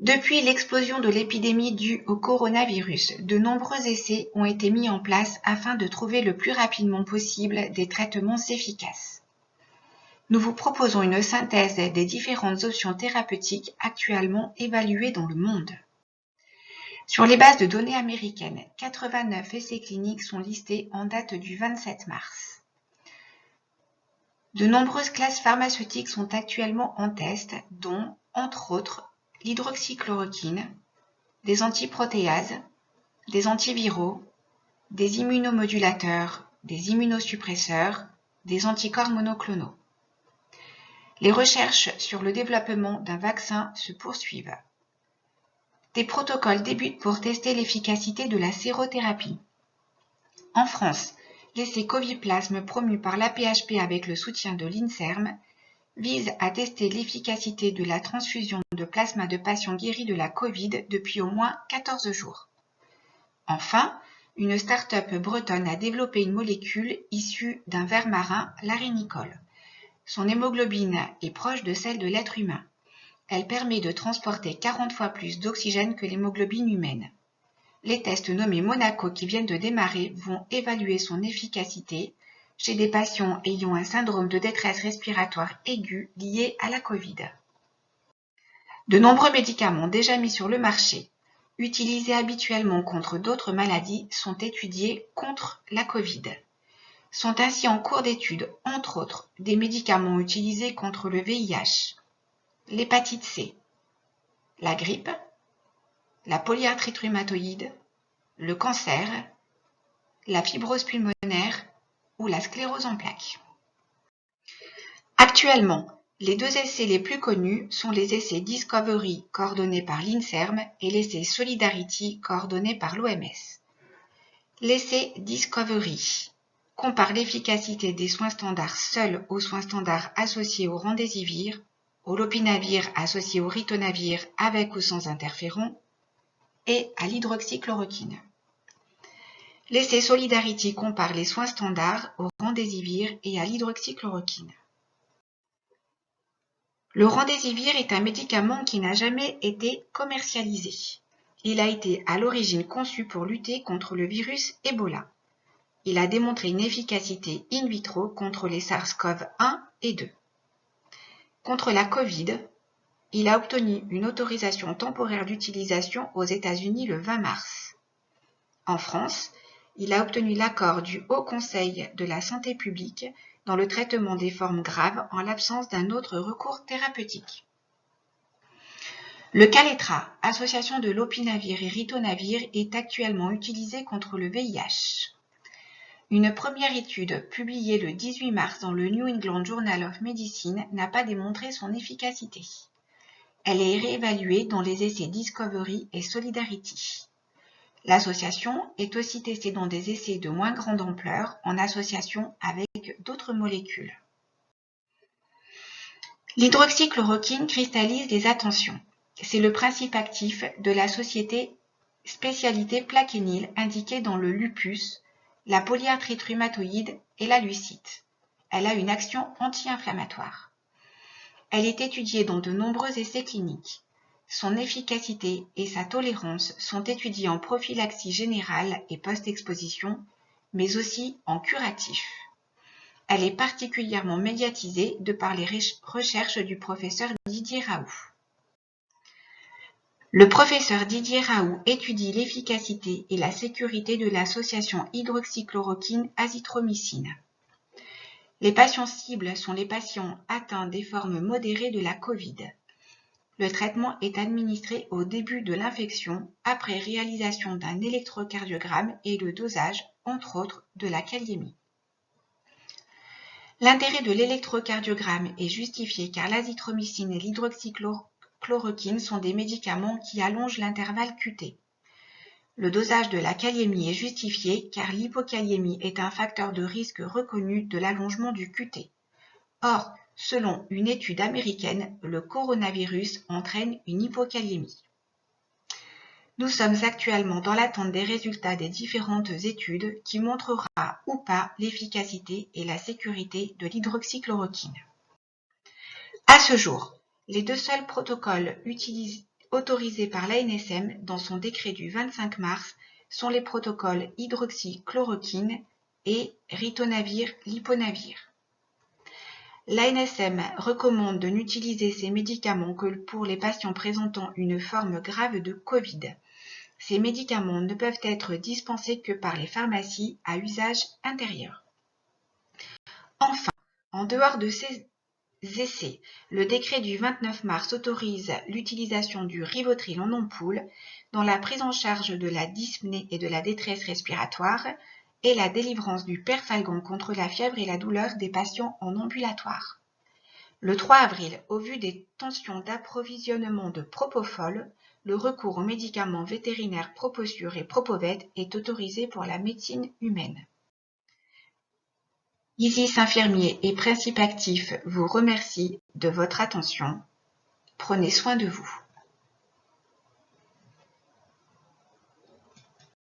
Depuis l'explosion de l'épidémie due au coronavirus, de nombreux essais ont été mis en place afin de trouver le plus rapidement possible des traitements efficaces. Nous vous proposons une synthèse des différentes options thérapeutiques actuellement évaluées dans le monde. Sur les bases de données américaines, 89 essais cliniques sont listés en date du 27 mars. De nombreuses classes pharmaceutiques sont actuellement en test, dont, entre autres, l'hydroxychloroquine, des antiprotéases, des antiviraux, des immunomodulateurs, des immunosuppresseurs, des anticorps monoclonaux. Les recherches sur le développement d'un vaccin se poursuivent. Des protocoles débutent pour tester l'efficacité de la sérothérapie. En France, l'essai Coviplasme promu par l'AP-HP avec le soutien de l'INSERM vise à tester l'efficacité de la transfusion de plasma de patients guéris de la Covid depuis au moins 14 jours. Enfin, une start-up bretonne a développé une molécule issue d'un ver marin, l'arénicole. Son hémoglobine est proche de celle de l'être humain. Elle permet de transporter 40 fois plus d'oxygène que l'hémoglobine humaine. Les tests nommés Monaco qui viennent de démarrer vont évaluer son efficacité chez des patients ayant un syndrome de détresse respiratoire aiguë lié à la Covid. De nombreux médicaments déjà mis sur le marché, utilisés habituellement contre d'autres maladies, sont étudiés contre la Covid. Sont ainsi en cours d'étude, entre autres, des médicaments utilisés contre le VIH, l'hépatite C, la grippe, la polyarthrite rhumatoïde, le cancer, la fibrose pulmonaire ou la sclérose en plaques. Actuellement, les deux essais les plus connus sont les essais Discovery coordonnés par l'INSERM et l'essai Solidarity coordonné par l'OMS. L'essai Discovery compare l'efficacité des soins standards seuls aux soins standards associés au remdesivir, au lopinavir associé au ritonavir avec ou sans interféron et à l'hydroxychloroquine. L'essai Solidarity compare les soins standards au remdesivir et à l'hydroxychloroquine. Le remdesivir est un médicament qui n'a jamais été commercialisé. Il a été à l'origine conçu pour lutter contre le virus Ebola. Il a démontré une efficacité in vitro contre les SARS-CoV-1 et 2. Contre la Covid, il a obtenu une autorisation temporaire d'utilisation aux États-Unis le 20 mars. En France, il a obtenu l'accord du Haut Conseil de la santé publique dans le traitement des formes graves en l'absence d'un autre recours thérapeutique. Le Kaletra, association de lopinavir et ritonavir, est actuellement utilisé contre le VIH. Une première étude publiée le 18 mars dans le New England Journal of Medicine n'a pas démontré son efficacité. Elle est réévaluée dans les essais Discovery et Solidarity. L'association est aussi testée dans des essais de moins grande ampleur en association avec d'autres molécules. L'hydroxychloroquine cristallise les attentions. C'est le principe actif de la société spécialité plaquenil indiquée dans le lupus, la polyarthrite rhumatoïde et la lucite. Elle a une action anti-inflammatoire. Elle est étudiée dans de nombreux essais cliniques. Son efficacité et sa tolérance sont étudiées en prophylaxie générale et post-exposition, mais aussi en curatif. Elle est particulièrement médiatisée de par les recherches du professeur Didier Raoult. Le professeur Didier Raoult étudie l'efficacité et la sécurité de l'association hydroxychloroquine-azithromycine. Les patients cibles sont les patients atteints des formes modérées de la Covid. Le traitement est administré au début de l'infection, après réalisation d'un électrocardiogramme et le dosage, entre autres, de la kaliémie. L'intérêt de l'électrocardiogramme est justifié car l'azithromycine et l'hydroxychloroquine sont des médicaments qui allongent l'intervalle QT. Le dosage de la kaliémie est justifié car l'hypokaliémie est un facteur de risque reconnu de l'allongement du QT. Or, selon une étude américaine, le coronavirus entraîne une hypokaliémie. Nous sommes actuellement dans l'attente des résultats des différentes études qui montrera ou pas l'efficacité et la sécurité de l'hydroxychloroquine. À ce jour, les deux seuls protocoles autorisés par l'ANSM dans son décret du 25 mars sont les protocoles hydroxychloroquine et ritonavir-liponavir. L'ANSM recommande de n'utiliser ces médicaments que pour les patients présentant une forme grave de Covid. Ces médicaments ne peuvent être dispensés que par les pharmacies à usage intérieur. Enfin, en dehors de ces essais, le décret du 29 mars autorise l'utilisation du Rivotril en ampoule dans la prise en charge de la dyspnée et de la détresse respiratoire et la délivrance du Perfalgan contre la fièvre et la douleur des patients en ambulatoire. Le 3 avril, au vu des tensions d'approvisionnement de Propofol, le recours aux médicaments vétérinaires Proposur et Propovet est autorisé pour la médecine humaine. Isis Infirmier et Principe Actif vous remercie de votre attention. Prenez soin de vous.